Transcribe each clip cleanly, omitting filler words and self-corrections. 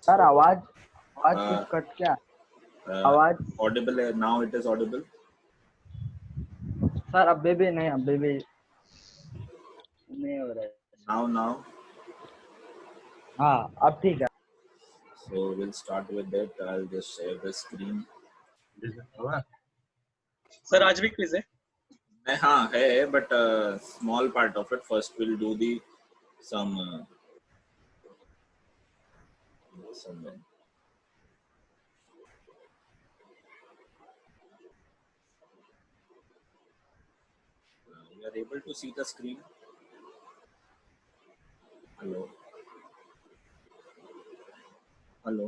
Sir आवाज आवाज Uh, कुछ कट क्या आवाज audible है now, it is audible. Sir अभी भी नहीं हो रहा है। Now हाँ अब ठीक है। so we'll start with that. I'll just share the screen. Sir आज भी क्विज है? हाँ है, but small part of it. First we'll do the some you are able to see the screen? Hello? Hello?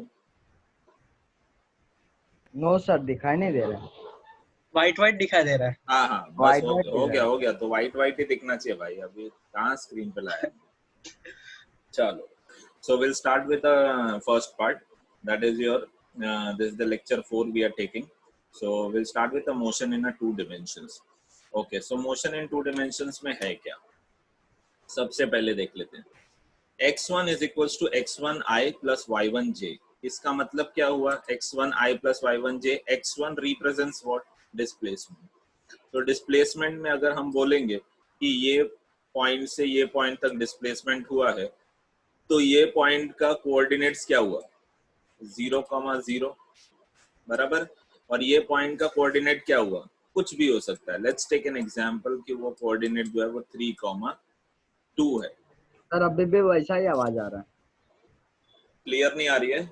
No sir दिखाई नहीं दे रहा है। White दिखाई दे रहा है। हाँ बस White हो गया तो वाइट ही दिखना चाहिए भाई, अभी कहाँ स्क्रीन पे लाया। चलो, so we'll start with the first part, that is your this is the lecture 4 we are taking. So we'll start with the motion in a 2 dimensions. Okay, so motion in 2 dimensions में है क्या, सबसे पहले देख लेते हैं। x1 is equals to x1i plus y1j। इसका मतलब क्या हुआ, x1i plus y1j, x1 represents what, displacement. तो डिस्प्लेसमेंट में अगर हम बोलेंगे कि ये पॉइंट से ये पॉइंट तक डिस्प्लेसमेंट हुआ है, तो ये पॉइंट का कोऑर्डिनेट्स क्या हुआ, 0,0 बराबर, और ये पॉइंट का कोऑर्डिनेट क्या हुआ, कुछ भी हो सकता है। लेट्स टेक एन एग्जांपल कि वो कोऑर्डिनेट जो है वो 3,2 है। सर अभी भी वैसा ही आवाज आ रहा है। क्लियर नहीं आ रही है?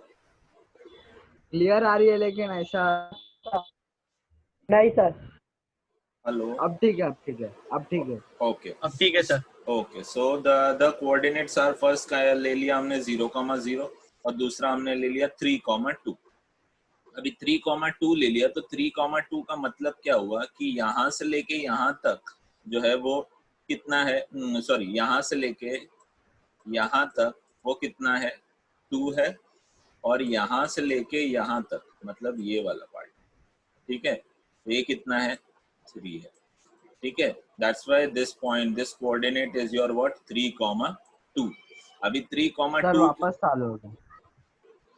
क्लियर आ रही है लेकिन ऐसा नहीं सर। हेलो, अब ठीक है ओके अब ठीक है sir. Okay, so the coordinates are, first का ले लिया हमने 0,0 और दूसरा हमने ले लिया 3,2। अभी 3,2 ले लिया तो 3,2 का मतलब क्या हुआ कि यहाँ से लेके यहाँ तक जो है वो कितना है, सॉरी यहाँ से लेके यहाँ तक वो कितना है, 2 है, और यहाँ से लेके यहाँ तक मतलब ये वाला पार्ट, ठीक है, ये कितना है, 3 है, ठीक है। That's why this point, this coordinate is your what, 3,2। अभी 3,2 सर वापस चालू हो गया।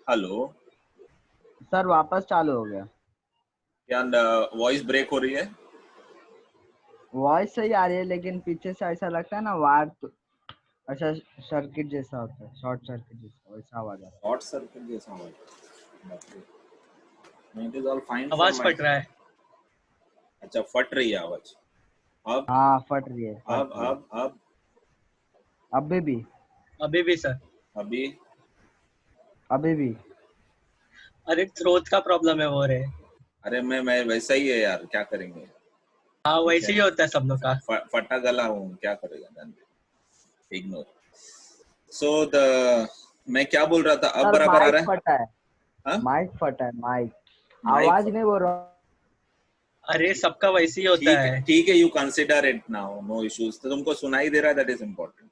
हेलो सर वापस चालू हो गया। क्या वॉइस ब्रेक हो रही है? वॉइस सही आ रही है लेकिन पीछे से ऐसा लगता है ना वायर तो अच्छा सर्किट जैसा होता है, शॉर्ट सर्किट जैसा वैसा आवाज आ रहा है। शॉर्ट सर्किट जैसा आवाज, इट इज ऑल फाइन। आवाज फट रहा है। अच्छा फट रही है आवाज? अब हाँ फट रही है। अब अभी भी सर। अभी भी अरे थ्रोट का प्रॉब्लम है वो रे। अरे मैं वैसा ही है यार, क्या करेंगे। हाँ वैसे ही होता है सब लोग का। फटा गला हूँ, क्या करेगा, इग्नोर। सो मैं क्या बोल रहा था, अब बराबर आ रहा है? फटा है, हाँ? माइक फटा है, माइक आवाज नहीं बोल रहा। अरे सबका वैसे ही होता है। ठीक है, you consider it now, no issues. तो तुमको सुनाई दे रहा है, that is important.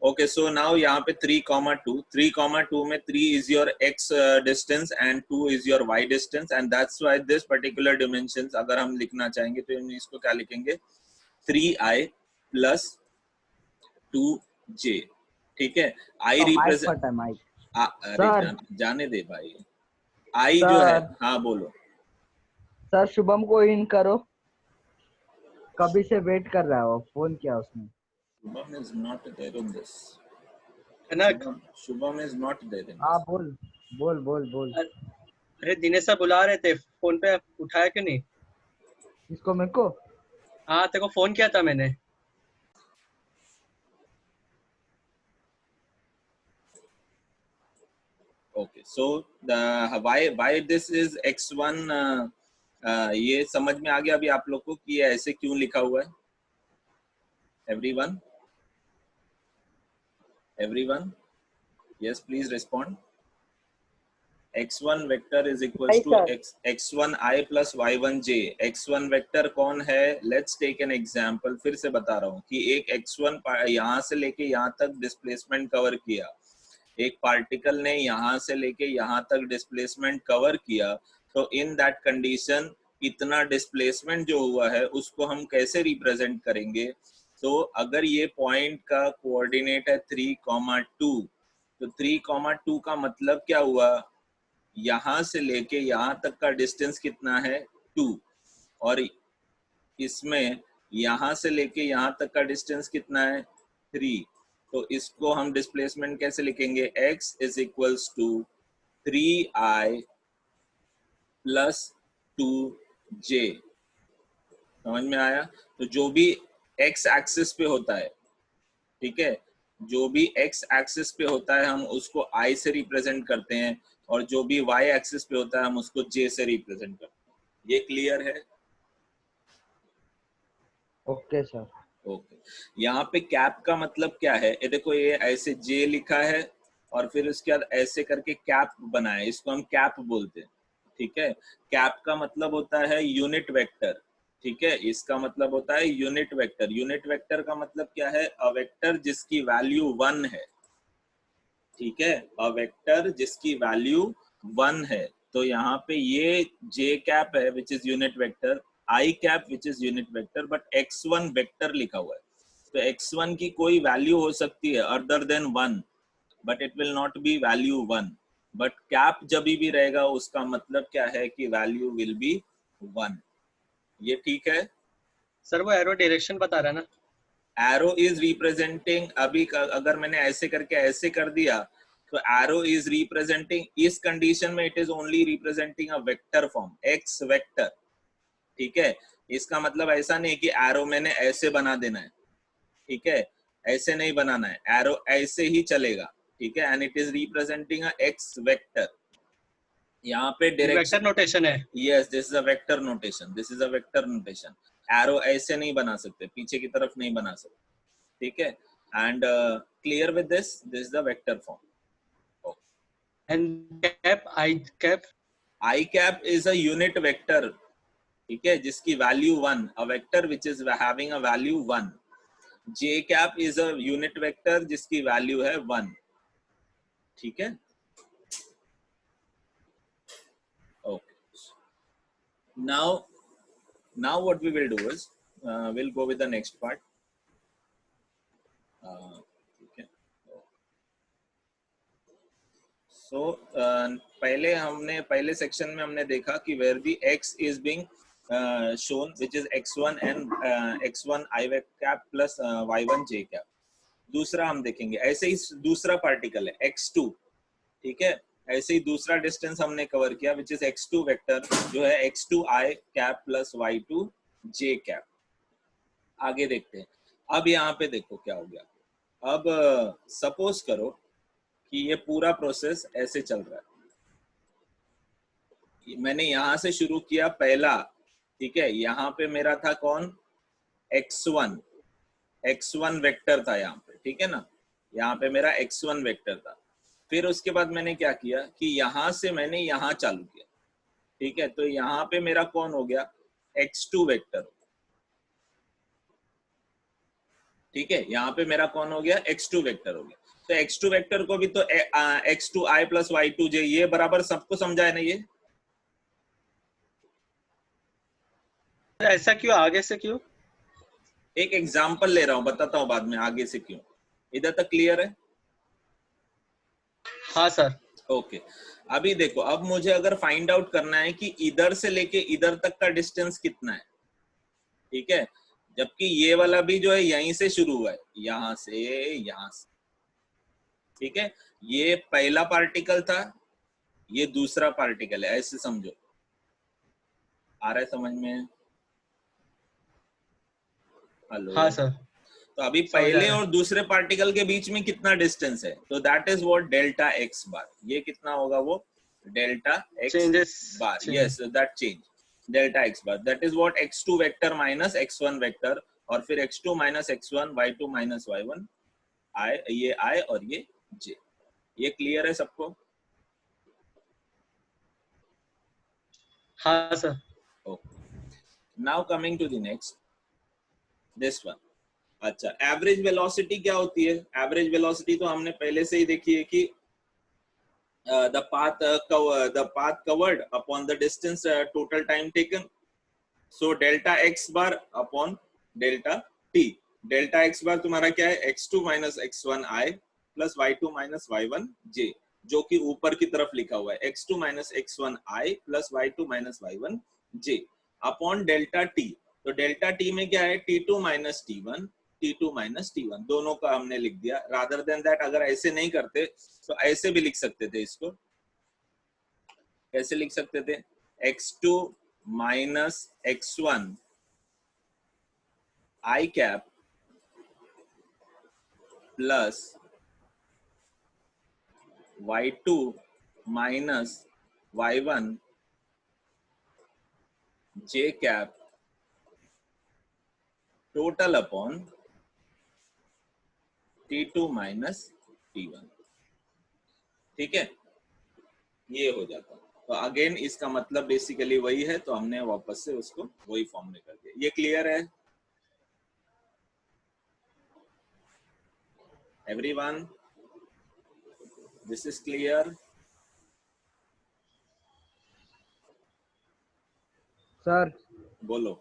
Okay, so now यहाँ पे 3,2 में 3 is your x distance and 2 is your y distance, and that's why this particular dimensions अगर हम लिखना चाहेंगे तो हम इसको क्या लिखेंगे, 3i plus 2j, ठीक है। I represent, अरे जाने दे भाई, I जो है, हाँ बोलो सर। शुभम को इन करो, कभी से वेट कर रहा है वो, फोन किया उसने। Shubham is not there in this. Shubham is not there in this. हाँ बोल। अरे दिनेश सर बुला रहे थे, फोन पे उठाया क्यों नहीं? किसको, मेरे को? हाँ तेरे को फोन किया था मैंने। Okay, so the why this is x1, ये समझ में आ गया अभी आप लोग को कि ये ऐसे क्यों लिखा हुआ है? everyone yes please respond. x1 vector is equals to x1i plus y1j। x1 vector कौन है? लेट्स टेक एन एग्जांपल, फिर से बता रहा हूँ कि एक x1 यहाँ से लेके यहाँ तक डिस्प्लेसमेंट कवर किया, एक पार्टिकल ने यहाँ से लेके यहाँ तक डिस्प्लेसमेंट कवर किया, तो इन दैट कंडीशन इतना डिस्प्लेसमेंट जो हुआ है उसको हम कैसे रिप्रेजेंट करेंगे? तो अगर ये पॉइंट का कोऑर्डिनेट है 3,2, तो 3,2 का मतलब क्या हुआ, यहां से लेके यहां तक का डिस्टेंस कितना है 2, और इसमें यहां से लेके यहां तक का डिस्टेंस कितना है 3। तो इसको हम डिस्प्लेसमेंट कैसे लिखेंगे, x is equals to 3i plus 2j। समझ में आया? तो जो भी x एक्सिस पे होता है, ठीक है, जो भी x एक्सिस पे होता है हम उसको i से रिप्रेजेंट करते हैं, और जो भी y एक्सिस पे होता है हम उसको j से रिप्रेजेंट करते हैं। ये क्लियर है? Okay sir. ओके। यहाँ पे कैप का मतलब क्या है, ये देखो, ये ऐसे j लिखा है और फिर उसके बाद ऐसे करके कैप बना है, इसको हम कैप बोलते हैं, ठीक है। कैप का मतलब होता है यूनिट वेक्टर, ठीक है, इसका मतलब होता है यूनिट वेक्टर। यूनिट वेक्टर का मतलब क्या है, अ वेक्टर जिसकी वैल्यू 1 है, ठीक है, अ वेक्टर जिसकी वैल्यू 1 है। तो यहाँ पे ये j कैप है which is unit vector, i cap which is unit vector, but x1 vector लिखा हुआ है। तो x1 की कोई वैल्यू हो सकती है other than 1, but it will not be value 1। But cap जब भी रहेगा उसका मतलब क्या है कि वैल्यू विल बी 1। ये ठीक है? सर वो एरो डायरेक्शन बता रहा है ना। एरो इज रिप्रेजेंटिंग, अभी अगर मैंने ऐसे करके ऐसे कर दिया तो एरो इज रिप्रेजेंटिंग, इस कंडीशन में it is only representing a vector form, x vector, ठीक है। इसका मतलब ऐसा नहीं कि एरो मैंने ऐसे बना देना है, ठीक है, ऐसे नहीं बनाना है, एरो ऐसे ही चलेगा, ठीक है, and it is representing a x vector. यहाँ पे वेक्टर डायरेक्शन, नोटेशन है। Yes, this is a vector notation, this is a vector notation. Arrow ऐसे नहीं बना सकते, पीछे की तरफ नहीं बना सकते, ठीक है। And clear with this is the vector form. And cap, I cap, I cap is a unit vector, ठीक है, जिसकी value 1, a vector which is having a value 1। J cap is a unit vector जिसकी value है 1, ठीक है। Okay, now what we will do is we'll go with the next part, ठीक है। सो पहले सेक्शन में हमने देखा कि where the x is being shown which is x1 and x1 i cap plus y1 j cap। दूसरा हम देखेंगे, ऐसे ही दूसरा पार्टिकल है x2, ठीक है, ऐसे ही दूसरा डिस्टेंस हमने कवर किया विच इज x2 वेक्टर, जो है x2 i cap plus y2 j cap। आगे देखते हैं। अब यहाँ पे देखो क्या हो गया। अब सपोज करो कि ये पूरा प्रोसेस ऐसे चल रहा है, मैंने यहां से शुरू किया पहला, ठीक है, यहाँ पे मेरा था कौन, x1 वेक्टर था यहाँ पे, ठीक है ना, यहाँ पे मेरा x1 वेक्टर था। फिर उसके बाद मैंने क्या किया कि यहाँ से मैंने यहाँ चालू किया, ठीक है, तो यहाँ पे मेरा कौन हो गया, x2 वेक्टर, ठीक है, यहाँ पे मेरा कौन हो गया, x2 वेक्टर हो गया। तो x2 वेक्टर को भी तो x2 i plus y2 j, ये बराबर सबको समझा है ना ये? ऐसा क्यों, आगे से क्यों? एक एग्जांपल ले रहा हूं, बताता हूं बाद में आगे से क्यों। इधर तक क्लियर है? हाँ सर। ओके। अभी देखो, अब मुझे अगर फाइंड आउट करना है कि इधर से लेके इधर तक का डिस्टेंस कितना है, ठीक है, जबकि ये वाला भी जो है यहीं से शुरू हुआ है, यहां से, ठीक है, ये पहला पार्टिकल था, ये दूसरा पार्टिकल है, ऐसे समझो। आ रहा है समझ में? हेलो? हाँ सर, तो अभी समझ आ पहले रहा है। और दूसरे पार्टिकल के बीच में कितना डिस्टेंस है, तो that is what delta X bar. ये कितना होगा, वो delta X changes, bar, yes, that change delta X bar, that is what x2 vector minus x1 vector, और फिर x2 minus x1, y2 minus y1, ये i और ये j। ये क्लियर है सबको? हाँ sir. Okay, now coming to the next, this one. अच्छा, एवरेज वेलोसिटी क्या होती है? एवरेज वेलोसिटी तो हमने पहले से ही देखी है कि the path covered upon the distance total time taken, so delta x bar upon delta t। delta x bar तुम्हारा क्या है, x2 minus x1 i plus y2 minus y1 j, जो कि ऊपर की तरफ लिखा हुआ है x2 minus x1 i plus y2 minus y1 j upon delta t। तो डेल्टा t में क्या है, t2 minus t1, t2 minus t1, दोनों का हमने लिख दिया। रादर देन दैट अगर ऐसे नहीं करते तो ऐसे भी लिख सकते थे। इसको कैसे लिख सकते थे, x2 minus x1 i cap plus y2 minus y1 j cap total upon t2 minus t1। ठीक है, ये हो जाता। तो अगेन इसका मतलब बेसिकली वही है, तो हमने वापस से उसको वही फॉर्म में कर दिया। ये क्लियर है everyone? This is clear? Sir बोलो।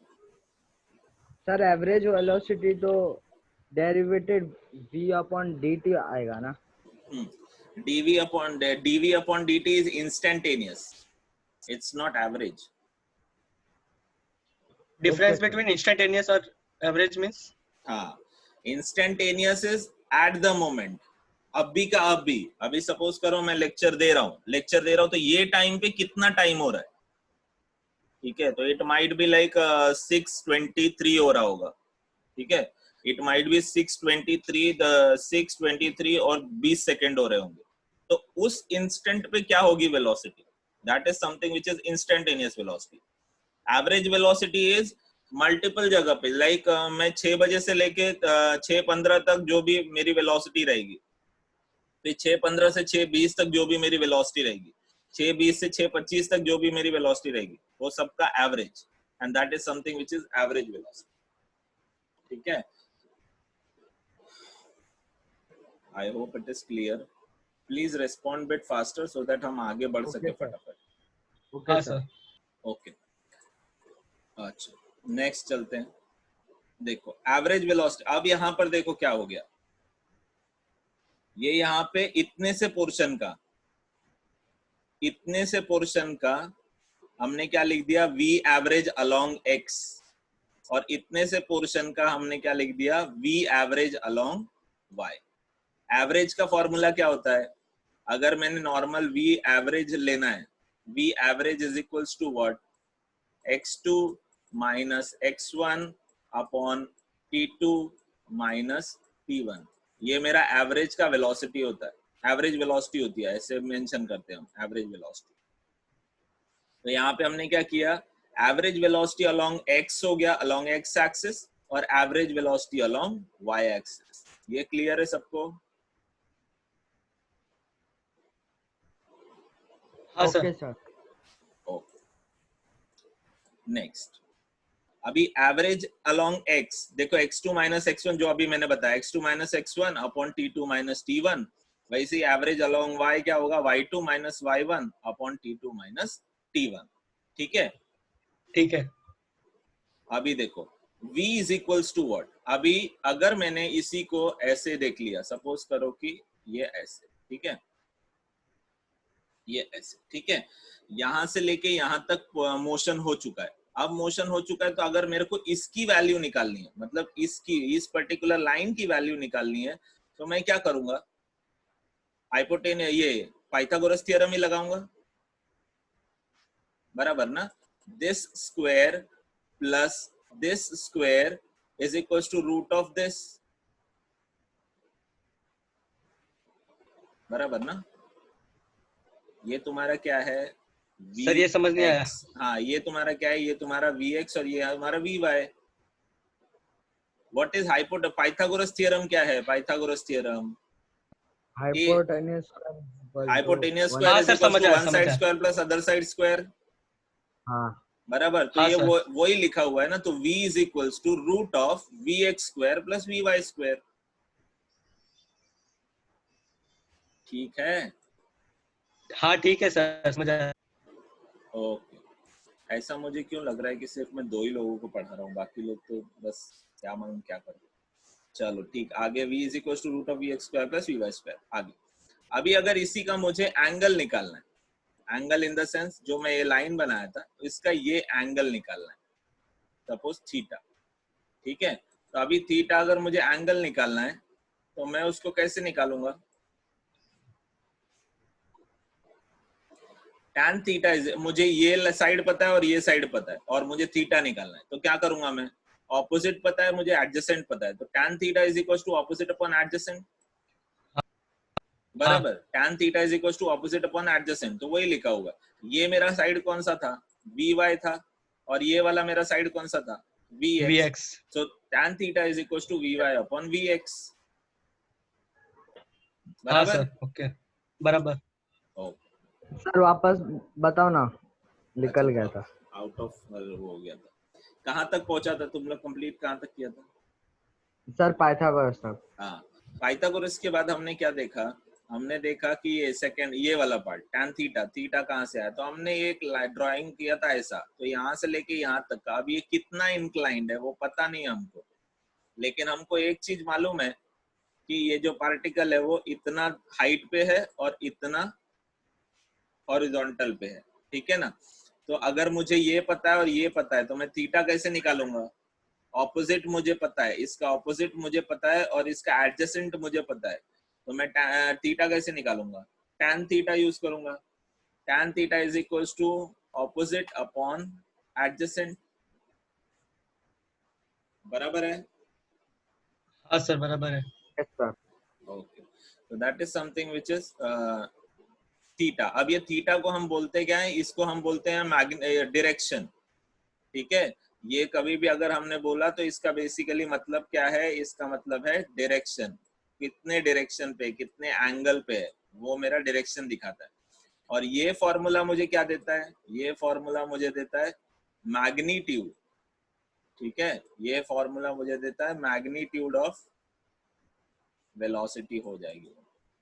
सर एवरेज वेलोसिटी तो डेरिवेटेड v अपॉन dt आएगा ना? dv upon dt is instantaneous, it's not average. Difference Okay, sir. between instantaneous और average means? हाँ, instantaneous is at the moment, अभी का अभी। अभी सपोज करो मैं लेक्चर दे रहा हूँ तो ये टाइम पे कितना टाइम हो रहा है, ठीक है? तो इट माइट बी लाइक 6:23 हो रहा होगा, ठीक है? इट माइट बी 6:23 और 20 सेकेंड हो रहे होंगे। तो उस इंस्टेंट पे क्या होगी velocity, that is something which is instantaneous velocity. Average velocity is multiple जगह पे, लाइक मैं 6 बजे से लेके 6:15 तक जो भी मेरी वेलोसिटी रहेगी, फिर 6:15 से 6:20 तक जो भी मेरी वेलोसिटी रहेगी, 6:20 से 6:25 तक जो भी मेरी वेलोसिटी रहेगी, वो सबका average, and that is something which is average velocity. ठीक है, I hope it is clear. Please respond bit faster so that हम आगे बढ़ सके फटाफट। Okay sir. ओके, अच्छा नेक्स्ट चलते हैं। देखो एवरेज वेलोसिटी, अब यहाँ पर देखो क्या हो गया, ये यहाँ पे इतने से पोर्शन का हमने क्या लिख दिया, v एवरेज अलोंग x, और इतने से पोर्शन का हमने क्या लिख दिया, v average along y। Average का फॉर्मूला क्या होता है, अगर मैंने नॉर्मल v एवरेज लेना है, v average is equals to what, x2 minus x1 upon t2 minus t1। ये मेरा एवरेज का वेलोसिटी होता है, एवरेज वेलोसिटी होती है, ऐसे मेंशन करते हैं हम एवरेज वेलोसिटी। तो यहाँ पे हमने क्या किया, एवरेज वेलोसिटी अलोंग x हो गया, अलोंग x एक्सिस, और average velocity along y axis. ये क्लियर है सबको? हाँ sir. Okay sir. Okay, next अभी एवरेज अलोंग x, देखो x2 माइनस x1 जो अभी मैंने बताया, x2 minus x1 upon t2 minus t1, वैसे ही एवरेज अलोंग y क्या होगा, y2 minus y1 upon t2 minus t1। ठीक है, ठीक है। अभी देखो v is equals to what, अभी अगर मैंने इसी को ऐसे देख लिया, सपोज करो कि ये ऐसे, ठीक है, ये ऐसे, ठीक है, यहां से लेके यहां तक मोशन हो चुका है। अब मोशन हो चुका है तो अगर मेरे को इसकी वैल्यू निकालनी है, मतलब इसकी, इस पर्टिकुलर लाइन की वैल्यू निकालनी है, तो मैं क्या करूंगा, हाइपोटेन्यूस, ये पाइथागोरस थ्योरम ही लगाऊंगा, बराबर ना। This square plus this square is equals to root of this, बराबर ना। ये तुम्हारा क्या है, सर ये समझ नहीं आया। हाँ, ये तुम्हारा क्या है, ये तुम्हारा vx और ये हमारा vy। What is Pythagoras theorem क्या है, पाइथागोरस थ्योरम, हाइपोटेन्यूस हाइपोटेन्यूस हाँ स्क्वायर इज सर, इक्वल समझ टू आया, वन समझ साइड आया। Square plus other side square, हाँ बराबर। तो हाँ ये सर। वही लिखा हुआ है ना, तो v is equals to root of vx square plus vy square. ठीक है, हाँ ठीक है सर, समझ आया। ओके। ऐसा मुझे क्यों लग रहा है कि सिर्फ मैं 2 ही लोगों को पढ़ा रहा हूँ, बाकी लोग तो बस क्या मालूम क्या कर रहे हैं। चलो ठीक, आगे v is equal to root of V X square plus V Y square. आगे अभी अगर इसी का मुझे एंगल निकालना है, एंगल इन द सेंस जो मैं ये लाइन बनाया था तो इसका ये एंगल निकालना है, सपोज थीटा, ठीक है। तो अभी थीटा अगर मुझे एंगल निकालना है तो मैं उसको कैसे निकालूंगा? tan थीटा इज, मुझे ये साइड पता है और ये साइड पता है और मुझे थीटा निकालना है, तो क्या करूंगा मैं? ऑपोजिट पता है, मुझे एडजेसेंट पता है, तो tan theta is equal to opposite upon adjacent, बराबर। tan theta is equal to opposite upon adjacent, तो वही लिखा होगा। ये मेरा साइड कौन सा था? vy था, और ये वाला मेरा साइड कौन सा था? vx। So tan theta is equal to vy upon vx, बराबर। सर ओके, बराबर। सर वापस बताओ ना, निकल गया था, आउट ऑफ हो गया था। कहाँ तक पहुंचा था तुम लोग? कंप्लीट कहाँ तक किया था? सर पाइथागोरस तक। हाँ, पाइथागोरस के बाद हमने क्या देखा? हमने देखा कि ये सेकंड, ये वाला पार्ट tan थीटा, थीटा कहाँ से आया? तो हमने एक ड्राइंग किया था ऐसा, तो यहाँ से लेके यहाँ तक का, अब ये कितना इंक्लाइंड है वो पता नहीं हमको, लेकिन हमको एक चीज मालूम है कि ये जो पार्टिकल है वो इतना हाइट पे है और इतना हॉरिजॉन्टल पे है, ठीक है ना। तो अगर मुझे ये पता है और ये पता है तो मैं थीटा कैसे निकालूंगा? ऑपोजिट मुझे पता है, इसका ऑपोजिट मुझे पता है और इसका एडजेसेंट मुझे पता है, तो मैं थीटा कैसे निकालूंगा? tan थीटा यूज करूंगा। tan theta is equal to opposite upon adjacent, बराबर है। हाँ सर बराबर है। Yes sir. ओके, तो that is something which is theta. अब ये थीटा को हम बोलते क्या है? इसको हम बोलते हैं डायरेक्शन, ठीक है। ये कभी भी अगर हमने बोला तो इसका बेसिकली मतलब क्या है? इसका मतलब है डायरेक्शन, कितने डायरेक्शन पे, कितने एंगल पे है, वो मेरा डायरेक्शन दिखाता है। और ये फॉर्मूला मुझे क्या देता है? ये फॉर्मूला मुझे देता है मैग्नीट्यूड, ठीक है। ये फॉर्मूला मुझे देता है मैग्नीट्यूड ऑफ वेलोसिटी, हो जाएगी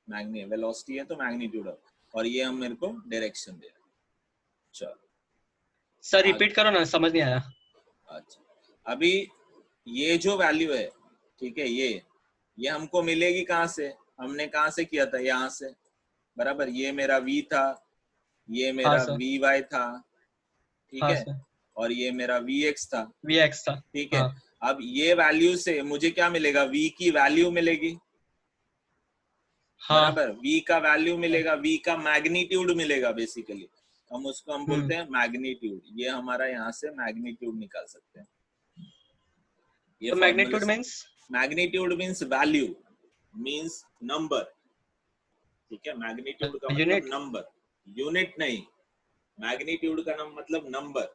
मैग्नी, वेलोसिटी है तो मैग्नीट्यूड ऑफ, और ये हम मेरे को डायरेक्शन दे रहा है। चलो सर रिपीट करो ना, समझ नहीं आया। अच्छा, अभी ये जो वैल्यू है, ठीक है, ये हमको मिलेगी कहाँ से? हमने कहाँ से किया था? यहाँ से, बराबर। ये मेरा v था, ये मेरा हाँ सर। vy था, ठीक हाँ है, सर, और ये मेरा vx था, vx था। ठीक है। हाँ अब ये वैल्यू से मुझे क्या मिलेगा? v की वैल्यू मिलेगी, हाँ। बराबर। v का वैल्यू मिलेगा, v का मैग्नीट्यूड मिलेगा बेसिकली, हम उसको हम बोलते हैं मैग्नीट्यूड। ये हमारा यहाँ से मैग्नीट्यूड निकाल सकते हैं। ये तो magnitude means? Magnitude means value, means number, ठीक है। मैग्नीट्यूड का मतलब यूनिट? नंबर, यूनिट नहीं। मैग्नीट्यूड का नाम मतलब नंबर,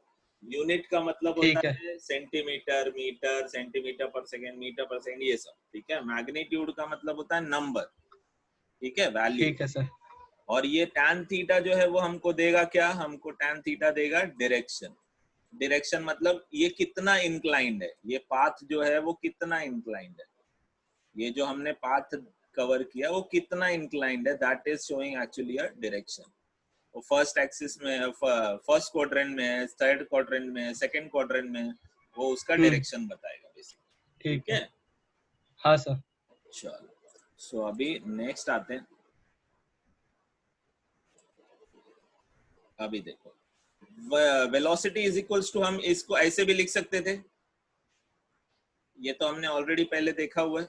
यूनिट का मतलब होता ठीक है। है सेंटीमीटर, मीटर, सेंटीमीटर पर सेकंड, मीटर पर सेकंड, ये सब, ठीक है। मैग्नीट्यूड का मतलब होता है नंबर, ठीक है, वैल्यू। ठीक है सर। और ये tan थीटा जो है वो हमको देगा क्या? हमको tan थीटा देगा डायरेक्शन। डायरेक्शन मतलब ये कितना इंक्लाइंड है, ये पाथ जो है वो कितना इंक्लाइंड है, ये जो हमने पाथ कवर किया वो कितना इंक्लाइंड है, that is showing actually a direction. वो फर्स्ट एक्सिस में, फर्स्ट क्वाड्रेंट में है, थर्ड क्वाड्रेंट में है, सेकंड क्वाड्रेंट में है, वो उसका डायरेक्शन बताएगा बेसिकली, ठीक ठीक है। है। हाँ सर। चलो, सो अभी नेक्स्ट आते हैं। अभी देखो, वेलोसिटी इज इक्वल्स टू, हम इसको ऐसे भी लिख सकते थे, ये तो हमने ऑलरेडी पहले देखा हुआ है।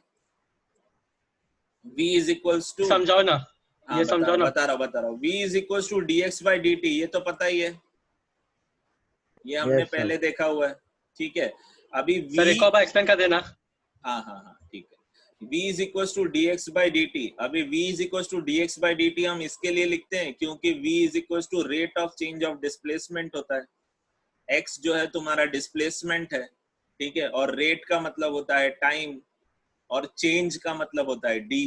v इज इक्वल्स टू, समझाओ ना, हाँ ये समझाओ ना। बता रहा हूँ, v is equals to dx by dt, ये तो पता ही है, ये हमने यस सर। पहले देखा हुआ है, ठीक है। अभी v, सर एक और बार एक्सप्लेन कर देना। हाँ ठीक है, v is equals to dx by dt। अभी v is equals to dx by dt हम इसके लिए लिखते हैं क्योंकि v is equals to rate of change of displacement होता है। x जो है तुम्हारा डिस्प्लेसमेंट है, ठीक है, और रेट का मतलब होता है टाइम, और चेंज का मतलब होता है d,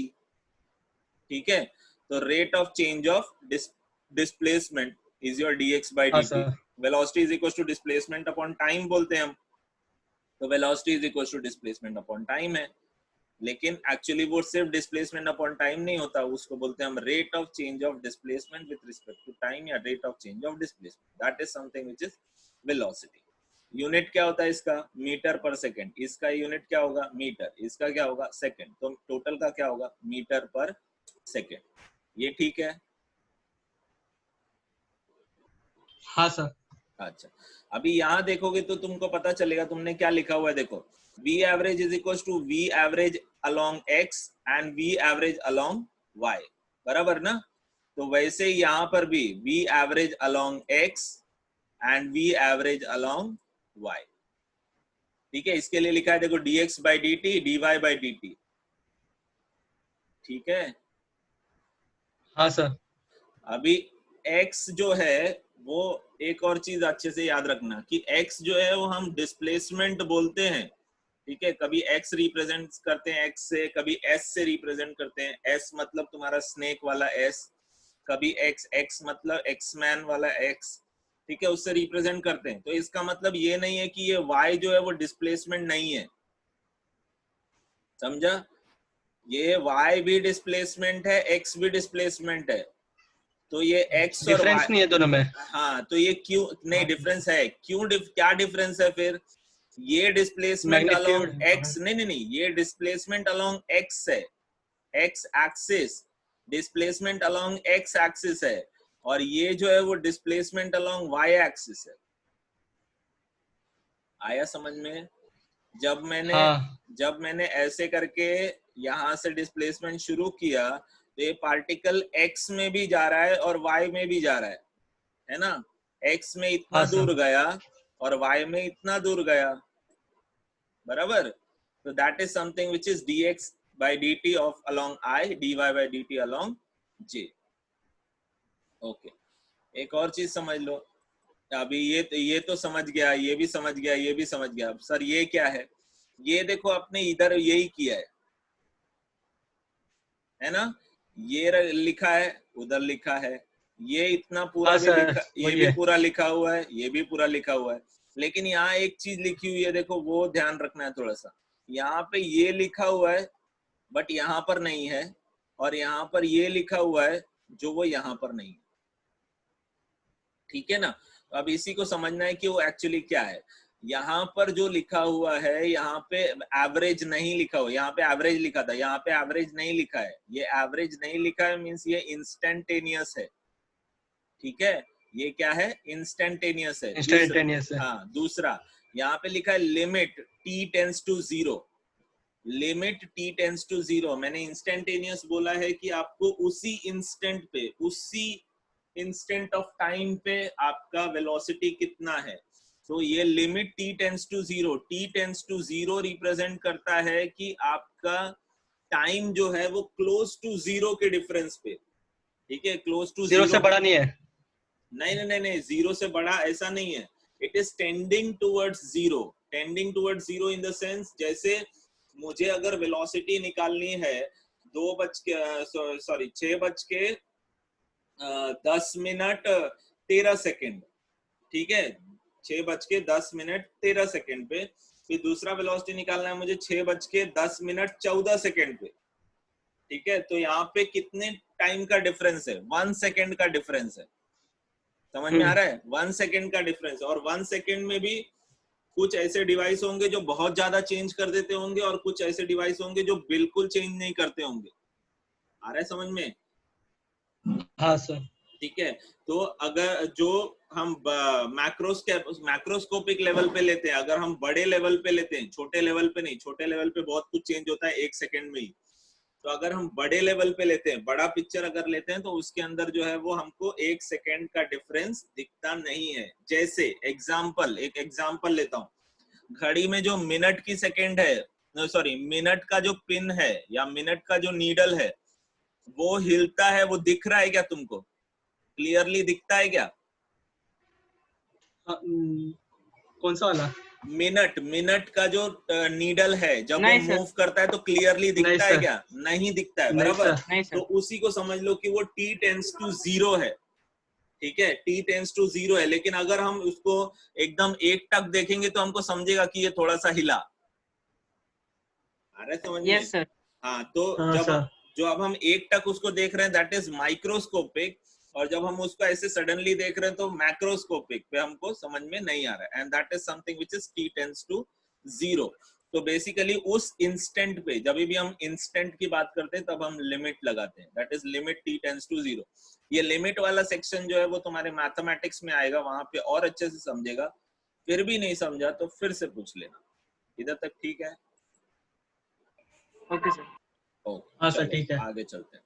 ठीक है। तो rate of change of displacement is your dx by हाँ dt। Sir. Velocity is equal to displacement upon time बोलते हैं हम, तो velocity is equal to displacement upon time है, लेकिन एक्चुअली वो सिर्फ डिस्प्लेसमेंट अपॉन टाइम नहीं होता, उसको बोलते हैं हम rate of change of displacement with respect to time, या rate of change of displacement, that is something which is velocity. Unit क्या होता है इसका, मीटर पर सेकंड, इसका यूनिट क्या होगा, मीटर, इसका क्या होगा, सेकंड, तो टोटल का क्या होगा, मीटर पर सेकंड। ये ठीक है। हाँ सर। अच्छा, अभी यहाँ देखोगे तो तुमको पता चलेगा, तुमने क्या लिखा हुआ है, देखो V average is equals to V average along X and V average along Y, बराबर ना। तो वैसे ही यहाँ पर भी V average along X and V average along Y, ठीक है। इसके लिए लिखा है देखो dx by dt dy by dt, ठीक है। हाँ सर। अभी x जो है वो, एक और चीज अच्छे से याद रखना कि x जो है वो हम डिस्प्लेसमेंट बोलते हैं, ठीक है। कभी x रिप्रेजेंट करते हैं x से, कभी s से रिप्रेजेंट करते हैं, s मतलब तुम्हारा स्नेक वाला s, कभी x मतलब एक्समैन वाला x, ठीक है, उससे रिप्रेजेंट करते हैं। तो इसका मतलब ये नहीं है कि ये y जो है वो डिस्प्लेसमेंट नहीं है, समझा। ये y भी डिस्प्लेसमेंट है, x भी डिस्प्लेसमेंट है। तो ये x और y, डिफरेंस नहीं है दोनों में। हाँ, तो ये क्यों नहीं, डिफरेंस है, क्यों क्या डिफरेंस है फिर, ये डिस्प्लेसमेंट अलोंग x, नहीं, ये डिस्प्लेसमेंट अलोंग x है, x axis, displacement along x axis है, और ये जो है वो डिस्प्लेसमेंट अलोंग y एक्सिस है। आया समझ में। जब मैंने ऐसे करके यहाँ से डिस्प्लेसमेंट शुरू किया तो ये पार्टिकल x में भी जा रहा है और y में भी जा रहा है ना। x में इतना दूर गया और y में इतना दूर गया, बराबर। तो that is something which is dx by dt of along I, dy by dt along j। Okay, एक और चीज समझ लो। अभी ये तो समझ गया, ये भी समझ गया, ये भी समझ गया। सर ये क्या है, ये देखो आपने इधर यही किया है ना, ये लिखा है, उधर लिखा है, ये इतना पूरा भी लिखा, ये भी पूरा लिखा हुआ है, ये भी पूरा लिखा हुआ है, लेकिन यहाँ एक चीज लिखी हुई है, देखो वो ध्यान रखना है थोड़ा सा। यहाँ पे ये लिखा हुआ है बट यहाँ पर नहीं है, और यहाँ पर ये लिखा हुआ है जो वो यहाँ पर नहीं है, ठीक है ना। तो अब इसी को समझना है कि वो एक्चुअली क्या है। यहाँ पर जो लिखा हुआ है, यहाँ पे एवरेज नहीं लिखा हुआ, यहाँ पे एवरेज लिखा था, यहाँ पे एवरेज नहीं लिखा है। ये एवरेज नहीं लिखा है मींस ये इंस्टेंटेनियस है, ठीक है। ये क्या है, इंस्टेंटेनियस है, इंस्टेंटेनियस है। हाँ, दूसरा यहाँ पे लिखा है limit t tends to 0, limit t tends to 0। मैंने इंस्टेंटेनियस बोला है कि आपको उसी इंस्टेंट पे, उसी इंस्टेंट ऑफ टाइम पे आपका वेलोसिटी कितना है। तो ये limit t tends to 0, t tends to 0 represent करता है कि आपका टाइम जो है वो क्लोज टू 0 के डिफरेंस पे, ठीक है। क्लोज टू 0 से बड़ा नहीं है, नहीं, 0 से बड़ा ऐसा नहीं है। It is tending towards 0, tending towards 0 in the sense, जैसे मुझे अगर वेलोसिटी निकालनी है 6:10 ठीक है, 6:10 पे। फिर दूसरा वेलोसिटी निकालना है मुझे 6:10 पे, ठीक है। तो यहाँ पे कितने टाइम का डिफरेंस है, 1 सेकेंड का डिफरेंस है, समझ में आ रहा है। 1 सेकेंड का डिफरेंस, और 1 सेकेंड में भी कुछ ऐसे डिवाइस होंगे जो बहुत ज्यादा चेंज कर देते होंगे, और कुछ ऐसे डिवाइस होंगे जो बिल्कुल चेंज नहीं करते होंगे। आ रहा है समझ में। हाँ सर, ठीक है। तो अगर जो हम मैक्रोस्कोपिक लेवल पे लेते हैं, अगर हम बड़े लेवल पे लेते हैं, छोटे लेवल पे नहीं, छोटे लेवल पे बहुत कुछ चेंज होता है 1 सेकेंड में ही। तो अगर हम बड़े लेवल पे लेते हैं, बड़ा पिक्चर अगर लेते हैं, तो उसके अंदर जो है वो हमको 1 सेकेंड का डिफरेंस दिखता नहीं है। जैसे एक एग्जांपल लेता हूँ, घड़ी में जो मिनट की सेकेंड है, मिनट का जो पिन है या मिनट का जो नीडल है वो हिलता है, वो दिख रहा है क्या तुमको, क्लियरली दिखता है क्या? कौन सा वाला? मिनट का जो नीडल है जब वो मूव करता है तो क्लियरली दिखता है क्या? नहीं दिखता है, बराबर। तो उसी को समझ लो कि वो t टेंड्स टू 0 है, ठीक है, t टेंड्स टू 0 है। लेकिन अगर हम उसको एकदम एक टक देखेंगे तो हमको समझेगा कि ये थोड़ा सा हिला। आ रहा है समझ में? हाँ, तो जो अब हम एक टक उसको देख रहे हैं दैट इज माइक्रोस्कोपिक, और जब हम उसको ऐसे सडनली देख रहे हैं तो मैक्रोस्कोपिक पे हमको समझ में नहीं आ रहा है, and that is something which is t tends to 0। तो बेसिकली उस इंस्टेंट पे, जब भी हम इंस्टेंट की बात करते हैं तब हम लिमिट लगाते हैं, that is limit t tends to 0। ये लिमिट वाला सेक्शन जो है वो तुम्हारे मैथमेटिक्स में आएगा, वहां पे और अच्छे से समझेगा। फिर भी नहीं समझा तो फिर से पूछ लेना। इधर तक ठीक है? Okay sir. ओके हाँ सर, चलो ठीक है। आगे चलते हैं।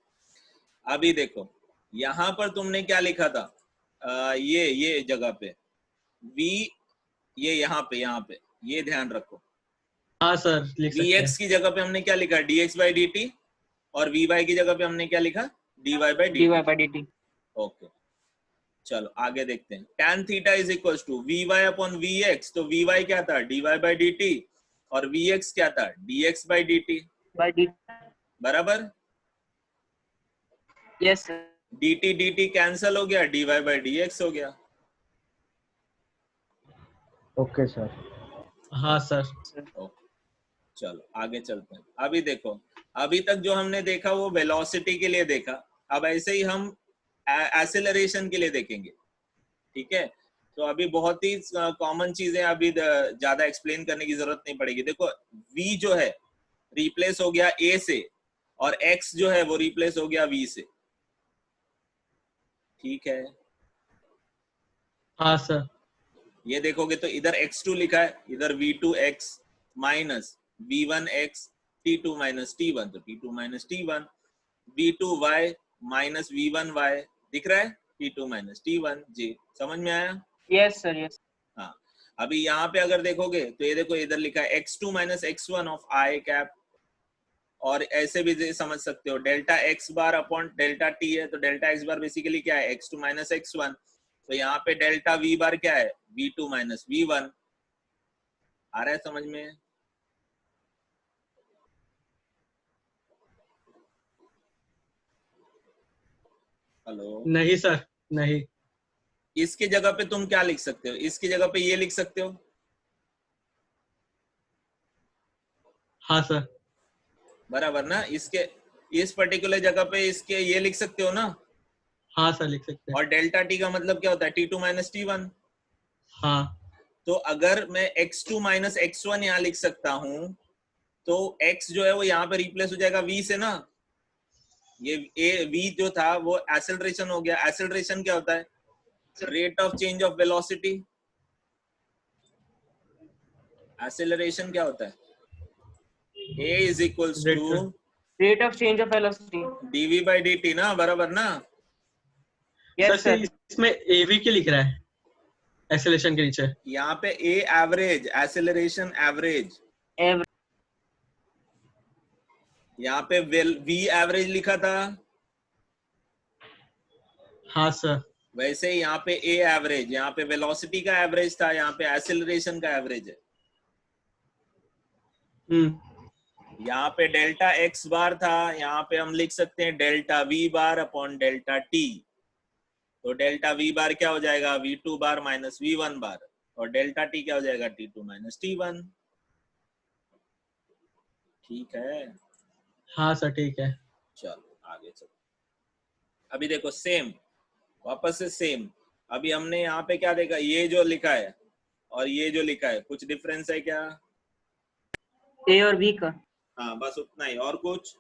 अभी देखो यहाँ पर तुमने क्या लिखा था, ये जगह पे v, ये यहाँ पे ये ध्यान रखो। हाँ सर, लिख सकते हैं। vx की जगह पे हमने क्या लिखा, dx by dt, और vy की जगह पे हमने क्या लिखा, dy by dt। dy/dt। Okay चलो आगे देखते हैं। tan theta is equal to vy upon vx, तो vy क्या था, dy by dt, और vx क्या था, dx by dt, by dt। बराबर। Yes sir. dt dt cancel हो गया, dy by dx हो गया। Okay sir. हाँ सर। ओके चलो आगे चलते हैं। अभी देखो, अभी तक जो हमने देखा वो वेलोसिटी के लिए देखा, अब ऐसे ही हम एक्सेलरेशन के लिए देखेंगे, ठीक है। तो अभी बहुत ही कॉमन चीजें, अभी ज्यादा एक्सप्लेन करने की जरूरत नहीं पड़ेगी। देखो v जो है रिप्लेस हो गया a से, और x जो है वो रिप्लेस हो गया v से, ठीक है। हाँ सर। ये देखोगे तो इधर x2 लिखा है, इधर v2x minus v1x, t2 minus t1, तो t2 minus t1, v2y minus v1y, दिख रहा है, t2 माइनस t1। जी समझ में आया? Yes sir, yes. हाँ अभी यहाँ पे अगर देखोगे तो ये देखो इधर लिखा है x2 minus x1 of I cap, और ऐसे भी समझ सकते हो delta X bar upon delta T है, तो डेल्टा एक्स बार बेसिकली क्या है, x2 माइनस x1, तो यहाँ पे डेल्टा v बार क्या है, v2 माइनस v1। आ रहा है समझ में? हेलो? नहीं सर, नहीं। इसकी जगह पे तुम क्या लिख सकते हो, इसकी जगह पे ये लिख सकते हो, हाँ सर। बराबर ना। इसके इस पर्टिकुलर जगह पे इसके ये लिख सकते हो ना। हाँ सर, लिख सकते हैं। और डेल्टा टी का मतलब क्या होता है, t2 माइनस t1। हाँ। तो अगर मैं x2 माइनस x1 यहाँ लिख सकता हूँ, तो x जो है वो यहाँ पे रिप्लेस हो जाएगा v से ना। ये v जो था वो एक्सेलरेशन हो गया। एक्सेलरेशन क्या होता है, rate of change of velocity. Acceleration क्या होता है, a is equals to rate of change of velocity. dv by dt ना, बराबर ना। यस सर, इसमें एवी के लिख रहा है एक्सेलरेशन के नीचे। यहाँ पे a एवरेज, एक्सेलरेशन एवरेज, यहाँ पे v एवरेज लिखा था, हाँ सर। वैसे ही यहाँ पे a एवरेज, यहाँ पे वेलोसिटी का एवरेज था, यहाँ पे एक्सेलरेशन का एवरेज है। यहाँ पे डेल्टा x बार था, यहाँ पे हम लिख सकते हैं delta v bar upon delta t। तो डेल्टा v बार क्या हो जाएगा, v2 बार माइनस v1 बार, और डेल्टा t क्या हो जाएगा, t2 माइनस t1। ठीक है, हाँ सर, ठीक है। चलो आगे चलो। अभी देखो सेम, वापस से सेम। अभी हमने यहाँ पे क्या देखा, ये जो लिखा है और ये जो लिखा है, कुछ डिफरेंस है क्या? ए और बी का? हाँ बस उतना ही, और कुछ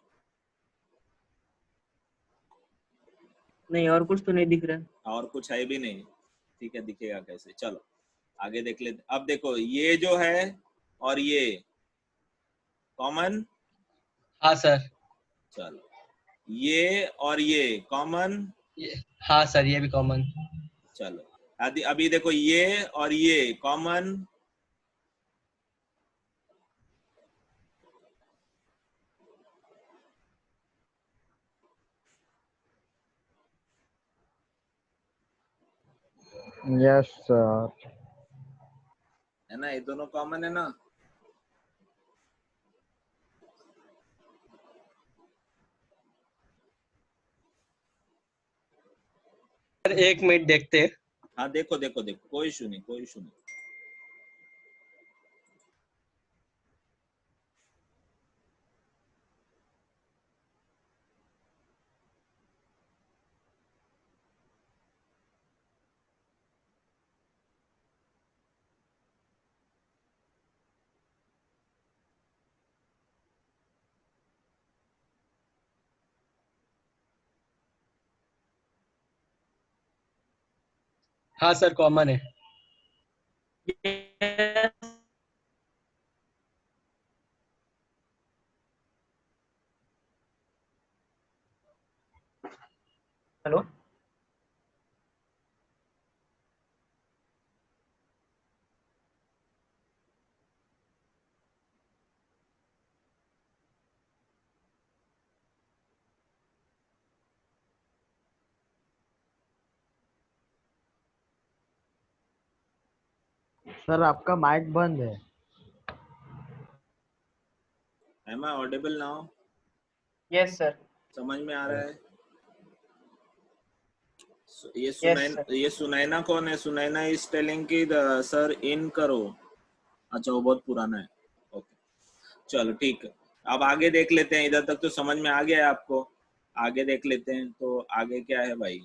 नहीं, और कुछ तो नहीं दिख रहा है। और कुछ है भी नहीं, ठीक है, दिखेगा कैसे, चलो आगे देख लेते। अब देखो ये जो है और ये कॉमन, हाँ सर। चलो ये और ये कॉमन, हाँ सर, ये भी कॉमन। चलो अभी देखो ये और ये कॉमन, यस सर। है ना, ये दोनों कॉमन है ना। सर, एक मिनट देखते हैं। हाँ देखो देखो देखो, कोई इशू नहीं, कोई इशू नहीं। हाँ सर कॉमन है। हेलो। सर आपका माइक बंद है। Am I audible now? Yes sir. समझ में आ रहा है? Yes sir. ये सुनैना कौन है? सुनैना इज टेलिंग कि सर इन करो। अच्छा वो बहुत पुराना है। ओके चलो ठीक है। अब आगे देख लेते हैं। इधर तक तो समझ में आ गया है आपको। आगे देख लेते हैं तो आगे क्या है भाई।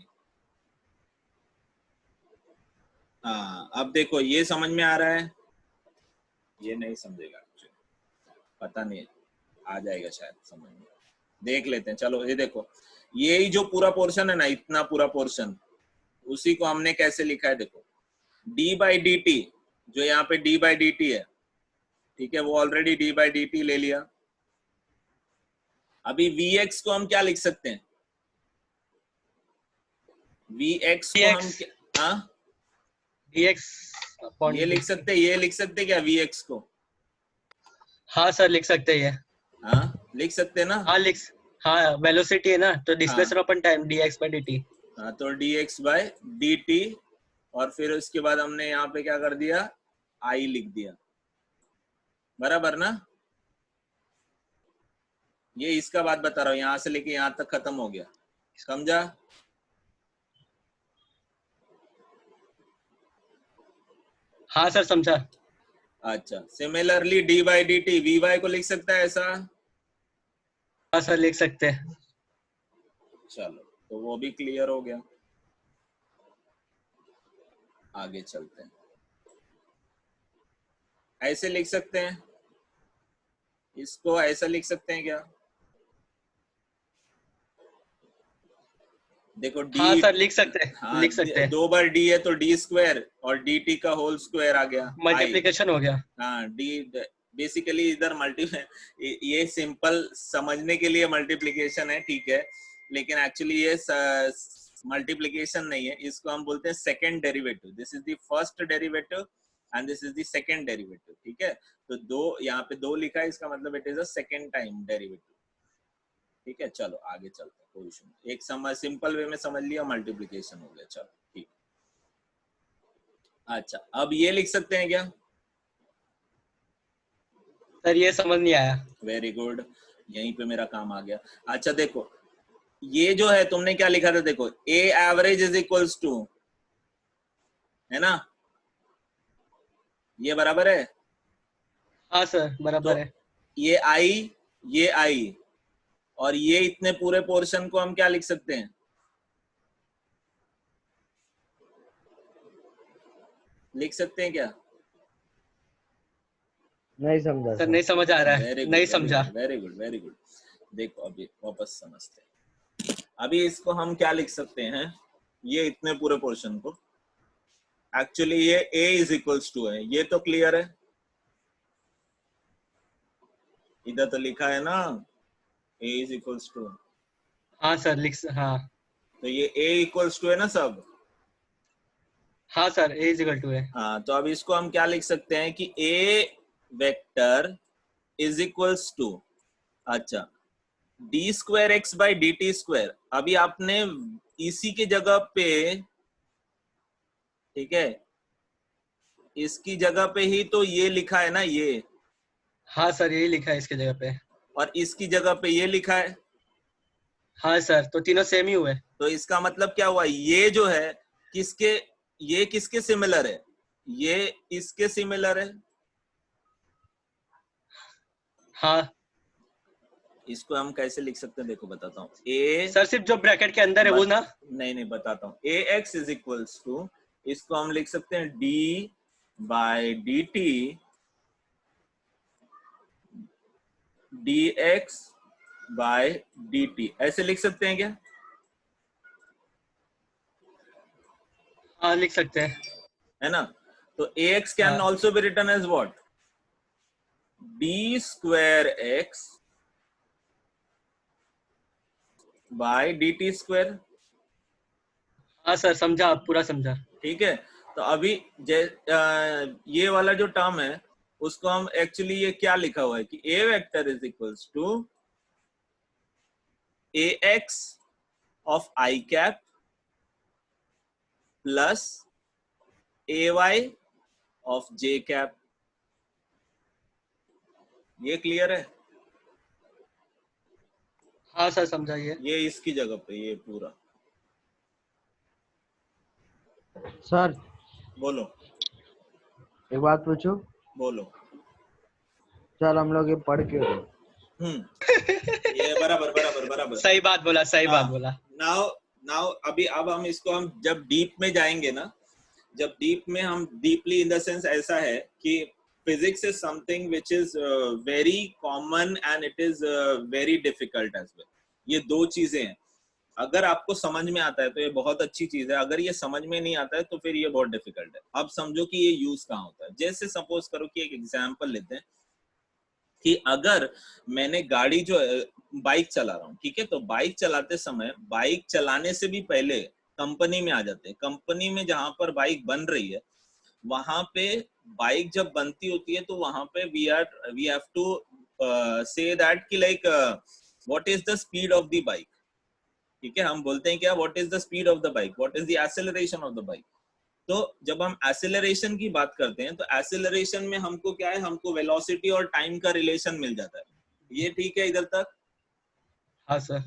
हाँ अब देखो ये समझ में आ रहा है। ये नहीं समझेगा पता नहीं, आ जाएगा शायद समझ में। देख लेते हैं चलो। ये देखो ये ही जो पूरा पोर्शन है ना, इतना पूरा पोर्शन, उसी को हमने कैसे लिखा है देखो। डी बाई डी टी, जो यहाँ पे डी बाई डी टी है, ठीक है, वो already D by D T ले लिया। अभी वी एक्स को हम क्या लिख सकते हैं? वी एक्स को हम क्या, हाँ dx अपॉन ये लिख dt। सकते हैं, ये लिख सकते हैं क्या वी एक्स को? हाँ सर लिख सकते हैं ये। हाँ लिख सकते हैं ना। हाँ हाँ वेलोसिटी है ना, तो हाँ displacement upon time dx by dt। हाँ तो D x by D T, और फिर उसके बाद हमने यहाँ पे क्या कर दिया, आई लिख दिया, बराबर ना। ये इसका बात बता रहा हूँ, यहाँ से लेके यहाँ तक खत्म हो गया, समझा? हाँ सर समझा। अच्छा similarly D by D T, V Y को लिख सकता है ऐसा। हाँ सर लिख सकते हैं। चलो तो वो भी क्लियर हो गया। आगे चलते हैं। ऐसे लिख सकते हैं, इसको ऐसा लिख सकते हैं क्या? देखो डी, हाँ सर लिख सकते हैं, हाँ लिख सकते हैं। 2 बार डी है तो डी स्क्वायर, और डी टी का होल स्क्वायर आ गया आई। मल्टीप्लिकेशन हो गया। हाँ डी, बेसिकली इधर मल्टी ये सिंपल समझने के लिए मल्टीप्लिकेशन है, ठीक है, लेकिन एक्चुअली ये मल्टीप्लिकेशन नहीं है, इसको हम बोलते हैं second derivative. This is the first derivative and this is the second derivative, ठीक है। तो दो, यहाँ पे दो लिखा है, इसका मतलब it is a second time derivative, ठीक है। चलो आगे चलते हैं, कोई इशू नहीं। एक समझ सिंपल वे में समझ लिया, मल्टीप्लिकेशन हो गया, चलो ठीक। अच्छा अब ये लिख सकते हैं क्या? सर ये समझ नहीं आया। वेरी गुड, यहीं पे मेरा काम आ गया। अच्छा देखो ये जो है तुमने क्या लिखा था, देखो A average is equals to, है ना, ये बराबर है। हाँ सर बराबर तो है। ये आई, ये आई, और ये इतने पूरे पोर्शन को हम क्या लिख सकते हैं? लिख सकते हैं क्या? नहीं समझा सर सर। नहीं समझ आ रहा वेरी है, गुड नहीं वेरी समझा। Good very good very good. देखो अभी वापस समझते हैं। अभी इसको हम क्या लिख सकते हैं, ये इतने पूरे पोर्शन को, एक्चुअली ये a इज इक्वल्स टू है, ये तो क्लियर है, इधर तो लिखा है ना a इज इक्वल्स टू। हाँ सर हाँ। तो ये a इक्वल्स टू है ना सब। हाँ sir a is equal to है। हाँ तो अब इसको हम क्या लिख सकते हैं कि a vector is equals to, अच्छा D square X by D T square. अभी आपने इसी की जगह पे, ठीक है, इसकी जगह पे ही तो ये लिखा है ना ये, हाँ सर यही लिखा है इसके जगह पे। और इसकी जगह पे ये लिखा है। हाँ सर तो तीनों सेम ही हुए। तो इसका मतलब क्या हुआ, ये जो है किसके, ये किसके सिमिलर है, ये इसके सिमिलर है। हाँ इसको हम कैसे लिख सकते हैं, देखो बताता हूँ। ए सर सिर्फ जो ब्रैकेट के अंदर है वो ना। नहीं बताता हूँ। A x is equals to, इसको हम लिख सकते हैं d by D t d x by D t, ऐसे लिख सकते हैं क्या? हाँ लिख सकते हैं। है ना? तो ax can हाँ also be written as what? b square x by dt square. हाँ सर, समझा, पूरा समझा। ठीक है, तो अभी ये वाला जो टर्म है उसको हम एक्चुअली, ये क्या लिखा हुआ है कि a vector is equals to ax of i cap plus ay of j cap. ये क्लियर है? हाँ सर, समझाइए। ये इसकी जगह पे ये पूरा। सर बोलो एक बात पूछूं? बोलो। सर हम लोग ये पढ़ क्यों रहे? ये बराबर बराबर बराबर। सही बात बोला, सही बात हाँ, बोला। नाउ नाउ अभी अब हम इसको, हम जब डीप में जाएंगे ना, जब डीप में हम डीपली इन द सेंस ऐसा है कि physics is something which is very common and it is very difficult as well. ये दो चीजें हैं, अगर आपको समझ में आता है तो ये बहुत अच्छी चीज है, अगर ये समझ में नहीं आता है तो फिर ये बहुत डिफिकल्ट है। अब समझो कि ये यूज कहाँ होता है। जैसे सपोज करो कि एक एग्जांपल लेते हैं कि अगर मैंने गाड़ी जो बाइक चला रहा हूँ, ठीक है, तो बाइक चलाते समय, बाइक चलाने से भी पहले कंपनी में आ जाते हैं। कंपनी में जहां पर बाइक बन रही है, वहां पे बाइक जब बनती होती है तो वहां पे we have to say that कि like what is the speed of the bike. ठीक है, हम बोलते हैं क्या, what is the speed of the bike, what is the acceleration of the bike. तो जब हम एक्सेलरेशन की बात करते हैं तो एक्सेलरेशन में हमको क्या है, हमको वेलोसिटी और टाइम का रिलेशन मिल जाता है। ये ठीक है इधर तक? हाँ सर।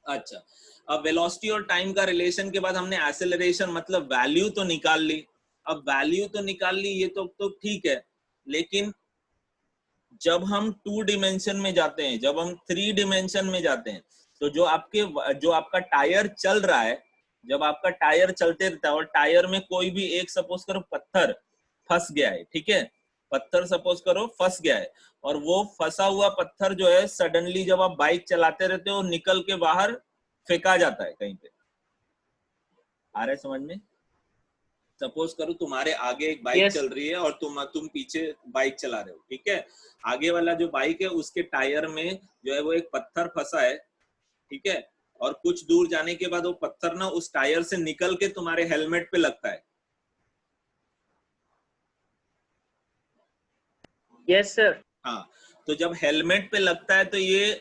अच्छा, अब वेलोसिटी और टाइम का रिलेशन के बाद हमने एक्सेलरेशन मतलब वैल्यू तो निकाल ली। अब वैल्यू तो निकाल ली, ये तो ठीक है, लेकिन जब हम 2 डिमेंशन में जाते हैं, जब हम 3 डिमेंशन में जाते हैं, तो जो आपका टायर चल रहा है, जब आपका टायर चलते रहता है और टायर में कोई भी एक सपोज करो पत्थर फंस गया है, ठीक है, पत्थर सपोज करो फंस गया है, और वो फंसा हुआ पत्थर जो है सडनली जब आप बाइक चलाते रहते हो निकल के बाहर फेंका जाता है कहीं पे। आ रहा है समझ में? सपोज करो तुम्हारे आगे एक बाइक चल रही है और तुम पीछे बाइक चला रहे हो, ठीक है, आगे वाला जो बाइक है उसके टायर में जो है वो एक पत्थर फंसा है, ठीक है, और कुछ दूर जाने के बाद वो पत्थर ना उस टायर से निकल के तुम्हारे हेलमेट पे लगता है। Yes sir. हाँ, तो जब हेलमेट पे लगता है तो ये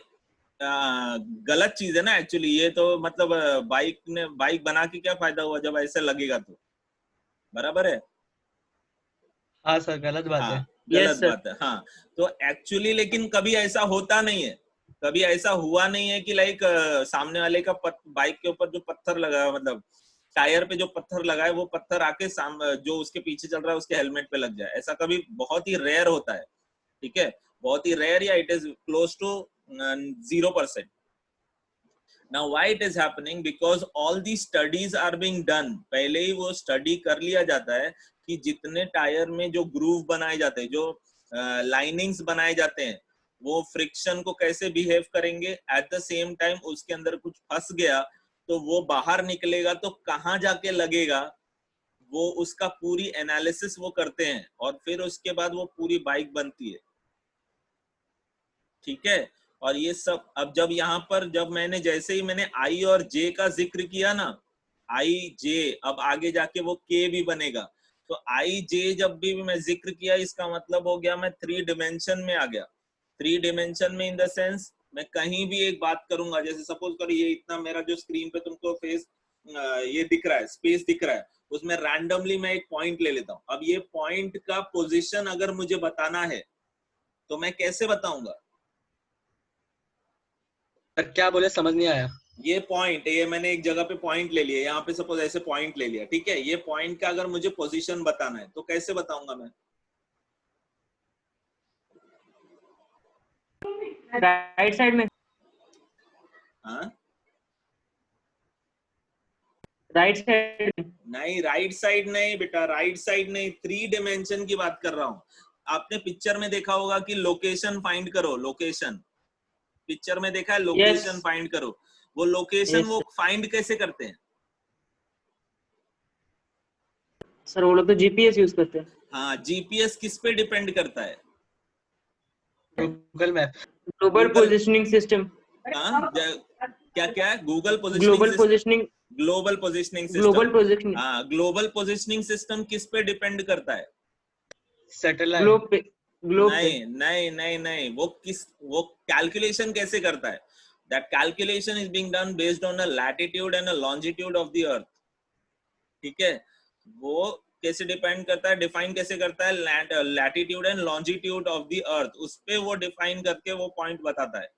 गलत चीज है ना एक्चुअली। ये तो मतलब बाइक बना के क्या फायदा हुआ जब ऐसे लगेगा तो, बराबर है? हाँ सर, गलत बात है। हाँ, गलत यस सर। बात है। हाँ, तो एक्चुअली लेकिन कभी ऐसा होता नहीं है, कभी ऐसा हुआ नहीं है कि लाइक सामने वाले का बाइक के ऊपर जो पत्थर लगा है, मतलब टायर पे जो पत्थर लगा है वो पत्थर आके जो उसके पीछे चल रहा है उसके हेलमेट पे लग जाए। ऐसा कभी बहुत ही रेयर होता है, ठीक है, बहुत ही रेयर, या it is close to 0%। Now why it is happening? Because all these studies are being done, पहले ही वो स्टडी कर लिया जाता है कि जितने टायर में जो ग्रूव बनाए जाते हैं, जो लाइनिंग्स बनाए जाते हैं, वो फ्रिक्शन को कैसे बिहेव करेंगे, एट द सेम टाइम उसके अंदर कुछ फंस गया तो वो बाहर निकलेगा तो कहाँ जाके लगेगा, वो उसका पूरी एनालिसिस वो करते हैं और फिर उसके बाद वो पूरी बाइक बनती है, ठीक है। और ये सब अब जब यहाँ पर जब मैंने जैसे ही मैंने आई और जे का जिक्र किया ना, आई जे, अब आगे जाके वो के भी बनेगा, तो आई जे जब भी मैं जिक्र किया इसका मतलब हो गया मैं 3 डिमेंशन में आ गया। 3 डिमेंशन में इन द सेंस मैं कहीं भी एक बात करूंगा, जैसे सपोज करो ये इतना मेरा जो स्क्रीन पे तुमको फेस ये दिख रहा है, स्पेस दिख रहा है, उसमें रैंडमली मैं एक पॉइंट ले लेता हूँ। अब ये पॉइंट का पोजिशन अगर मुझे बताना है तो मैं कैसे बताऊंगा? सर क्या बोले, समझ नहीं आया। ये पॉइंट, ये मैंने एक जगह पे पॉइंट ले लिया, यहाँ पे सपोज ऐसे पॉइंट ले लिया, ठीक है, ये पॉइंट का अगर मुझे पोजीशन बताना है तो कैसे बताऊंगा मैं? राइट साइड में। हाँ, राइट साइड में। नहीं, राइट साइड नहीं बेटा, राइट साइड नहीं, 3 डिमेंशन की बात कर रहा हूँ। आपने पिक्चर में देखा होगा कि लोकेशन फाइंड करो, लोकेशन, पिक्चर में देखा है लोकेशन फाइंड करो, वो लोकेशन वो फाइंड कैसे करते हैं? सर वो लोग तो जीपीएस यूज करते हैं। हाँ, जीपीएस किस पे डिपेंड करता है? Google map. Global Google- positioning system. हाँ, क्या क्या है? Google positioning global system. Positioning. Global positioning global system. Positioning. हाँ, ग्लोबल पोजिशनिंग सिस्टम किस पे डिपेंड करता है? सैटेलाइट। ग्लोब पे। ग्लोब पे। नहीं नहीं नहीं नहीं, वो कैलकुलेशन कैसे करता है? That calculation is being done based on a latitude and a longitude of the earth. ठीक है, वो कैसे डिपेंड करता है, डिफाइन कैसे करता है? Latitude and longitude of the earth, उस पे वो डिफाइन करके वो पॉइंट बताता है।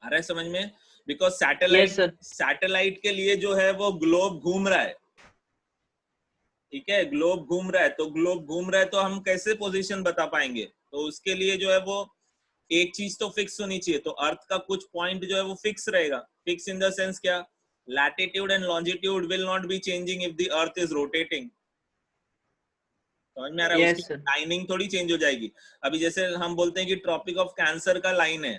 आ रहा है समझ में? Because yes sir. सैटेलाइट के लिए जो है वो ग्लोब घूम रहा है। ठीक है, ग्लोब घूम रहा है, तो ग्लोब घूम रहा है तो हम कैसे पोजीशन बता पाएंगे? तो उसके लिए जो है वो एक चीज तो फिक्स होनी चाहिए। तो अर्थ का कुछ पॉइंट जो है वो फिक्स रहेगा। फिक्स इन द सेंस क्या? Latitude and longitude will not be changing if the earth is rotating. समझ में आ रहा है? उसकी यस सर। लाइनिंग थोड़ी चेंज हो जाएगी। अभी जैसे हम बोलते हैं कि ट्रॉपिक ऑफ कैंसर का लाइन है,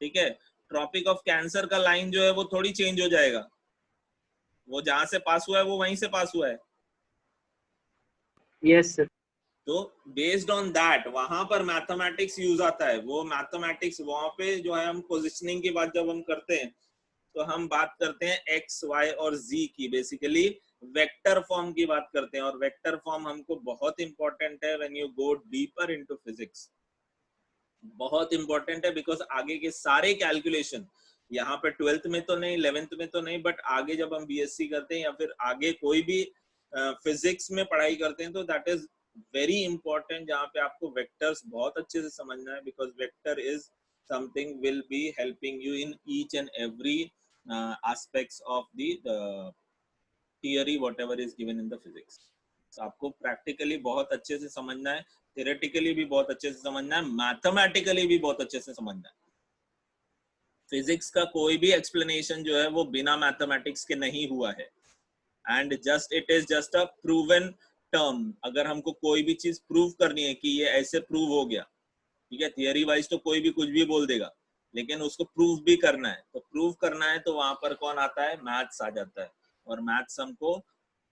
ठीक है, ट्रॉपिक ऑफ कैंसर का लाइन जो है वो थोड़ी चेंज हो जाएगा। वो जहां से पास हुआ है वो वहीं से पास हुआ है। Yes sir. तो बेस्ड ऑन दैट वहां पर मैथमेटिक्स यूज आता है। वो मैथमेटिक्स वहां पे जो है, हम पोजिशनिंग की बात जब हम करते हैं तो हम बात करते हैं एक्स वाई और जी की, बेसिकली वेक्टर फॉर्म की बात करते हैं। और वेक्टर फॉर्म हमको बहुत इंपॉर्टेंट है when you go deeper into physics. बहुत इंपॉर्टेंट है बिकॉज आगे के सारे कैलकुलेशन, यहाँ पे 12th में तो नहीं, 11th में तो नहीं, बट आगे जब हम बीएससी करते हैं या फिर आगे कोई भी फिजिक्स में पढ़ाई करते हैं तो दैट इज वेरी इंपॉर्टेंट, जहाँ पे आपको वेक्टर्स बहुत अच्छे से समझना है। Because vector is something will be helping you in each and every aspects of the theory what ever is given in the physics. आपको प्रैक्टिकली बहुत अच्छे से समझना है, थियोरेटिकली भी बहुत अच्छे से समझना है, मैथमेटिकली भी बहुत अच्छे से समझना है। फिजिक्स का कोई भी एक्सप्लेनेशन जो है वो बिना मैथमेटिक्स के नहीं हुआ है। And just it is just a proven term. अगर हमको कोई भी चीज प्रूव करनी है कि ये ऐसे प्रूव हो गया, ठीक है, थियरी वाइज तो कोई भी कुछ भी बोल देगा, लेकिन उसको प्रूव भी करना है। तो प्रूव करना है तो वहां पर कौन आता है? मैथ्स आ जाता है। और मैथ्स हमको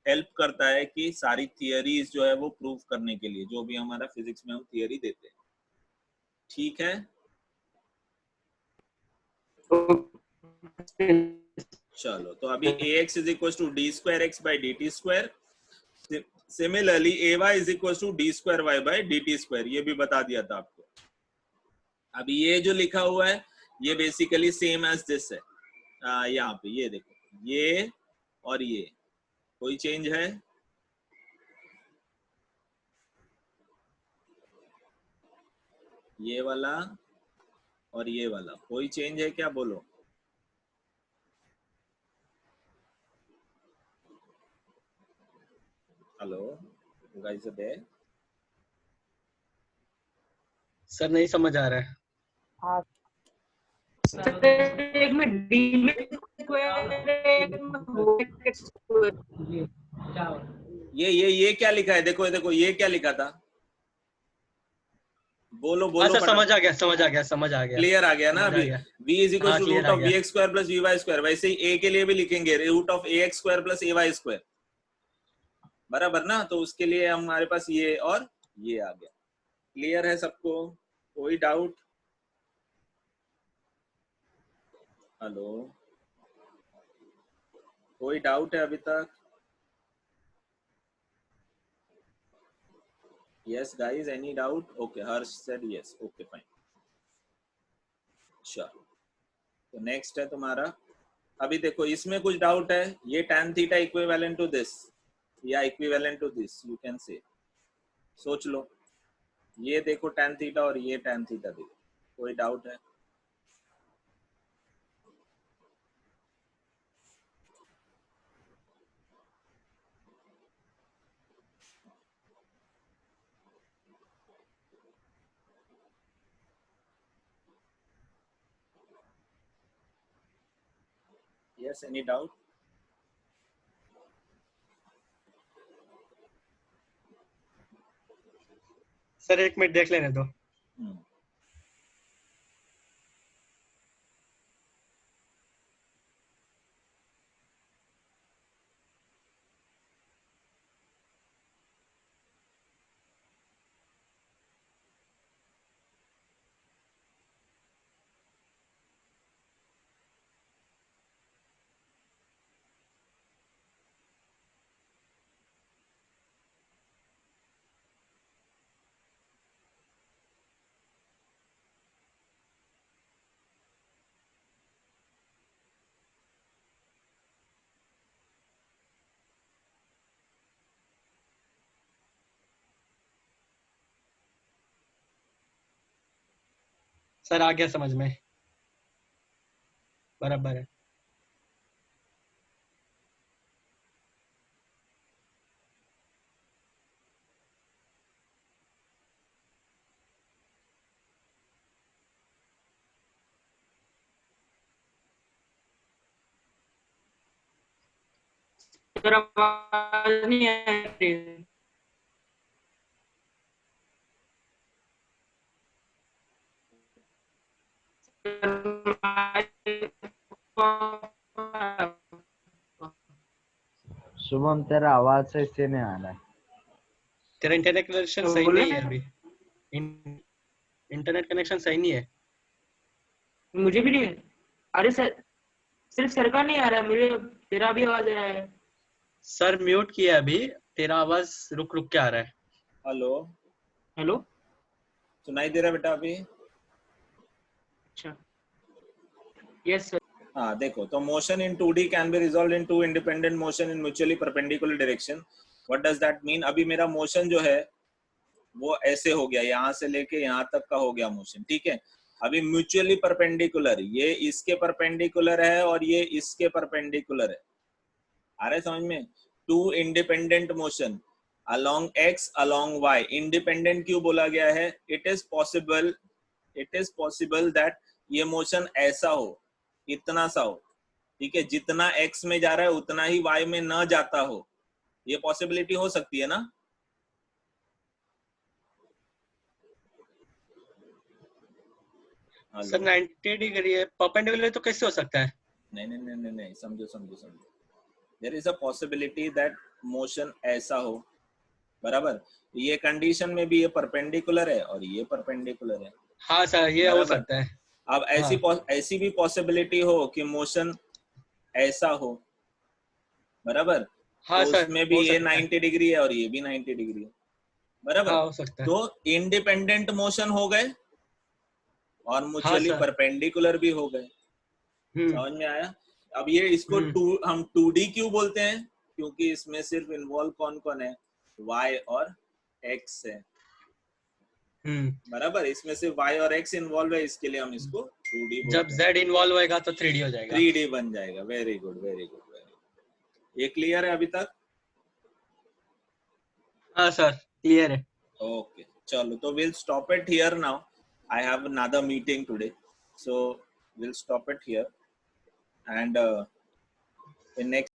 हेल्प करता है कि सारी थियरीज जो है वो प्रूव करने के लिए, जो भी हमारा फिजिक्स में हम थियरी देते हैं। ठीक है, चलो तो अभी ax is equals to d square x by dt square. Similarly ay is equals to d square y by dt square, ये भी बता दिया था आपको। अभी ये जो लिखा हुआ है ये बेसिकली सेम एज दिस है। यहाँ पे ये देखो, ये और ये कोई चेंज है? ये वाला और ये वाला कोई चेंज है क्या? बोलो। Hello, you guys are there? Sir नहीं समझ आ रहा है। एक में डी में स्क्वायर, एक में स्क्वायर। ये क्या लिखा है? देखो देखो, ये क्या लिखा था? बोलो हाँ बोलो, सर समझ आ गया, समझ आ गया, समझ आ गया। क्लियर आ गया ना? समझ आ अभी गया। v इज इक्वल हाँ टू क्लियर रूट आ ऑफ गया। V X square plus V Y square. वैसे ही a के लिए भी लिखेंगे root of A X square plus A Y square, बराबर ना? तो उसके लिए हमारे पास ये और ये आ गया। क्लियर है सबको? कोई डाउट? हेलो, कोई डाउट है अभी तक? Yes guys, any doubt? Okay, Harsh said yes, okay fine. चलो तो नेक्स्ट है तुम्हारा। अभी देखो इसमें कुछ डाउट है? ये tan theta equivalent to this या equivalent to this, you can say, सोच लो। ये देखो tan थीटा और ये tan थीटा देखो, कोई डाउट है? Yes, any doubt? सर एक मिनट देख लेने दो। सर आ गया समझ में, बराबर है। सर आवाज नहीं आ रही है। शुभम तेरा आवाज से इससे नहीं आ रहा है। तेरा इंटरनेट कनेक्शन सही नहीं है अभी, इंटरनेट कनेक्शन सही नहीं है। मुझे भी नहीं। अरे सर, सिर्फ सर का नहीं आ रहा है मुझे, तेरा भी आवाज आ रहा है। सर म्यूट किया अभी, तेरा आवाज रुक रुक के आ रहा है। हेलो, हेलो, सुनाई दे रहा है बेटा अभी? अच्छा, यस सर। हाँ देखो, तो motion in 2D can be resolve into independent motion in mutually perpendicular direction. What does that mean? अभी मेरा मोशन जो है वो ऐसे हो गया, यहाँ से लेके यहाँ तक का हो गया मोशन, ठीक है। अभी म्यूचुअली परपेंडिकुलर, ये इसके परपेंडिकुलर है और ये इसके परपेंडिकुलर है। आ रहा है समझ में? Two independent motion along x along y। Independent क्यों बोला गया है? इट इज पॉसिबल दैट ये मोशन ऐसा हो, इतना सा हो, ठीक है। जितना x में जा रहा है उतना ही y में न जाता हो, ये पॉसिबिलिटी हो सकती है ना? सर 90 डिग्री है, परपेंडिकुलर तो कैसे हो सकता है? नहीं, समझो। There is a possibility that motion ऐसा हो, बराबर। ये कंडीशन में भी ये परपेंडिकुलर है और ये परपेंडिकुलर है। हाँ सर, ये हो बराबर। सकता है। अब ऐसी भी पॉसिबिलिटी हो कि मोशन ऐसा हो, बराबर। हाँ तो सर, उसमें भी हो ये सकता है। 90 डिग्री है और ये भी 90 डिग्री है, बराबर। हाँ हो सकता है। तो इंडिपेंडेंट मोशन हो गए और हाँ म्यूचुअली सर। परपेंडिकुलर भी हो गए। हम्म समझ में आया? अब ये इसको हम 2D क्यों बोलते हैं? क्योंकि इसमें सिर्फ इन्वॉल्व कौन कौन है? y और x है, बराबर। इसमें सिर्फ y और x इन्वॉल्व है, इसके लिए हम इसको 2D जब बोलते हैं। z इन्वॉल्व होएगा तो 3D हो जाएगा। 3D बन जाएगा। Very good. ये क्लियर है अभी तक? हाँ सर, क्लियर है। ओके, चलो तो we'll stop it here now. I have another meeting today, so we'll stop it here and in next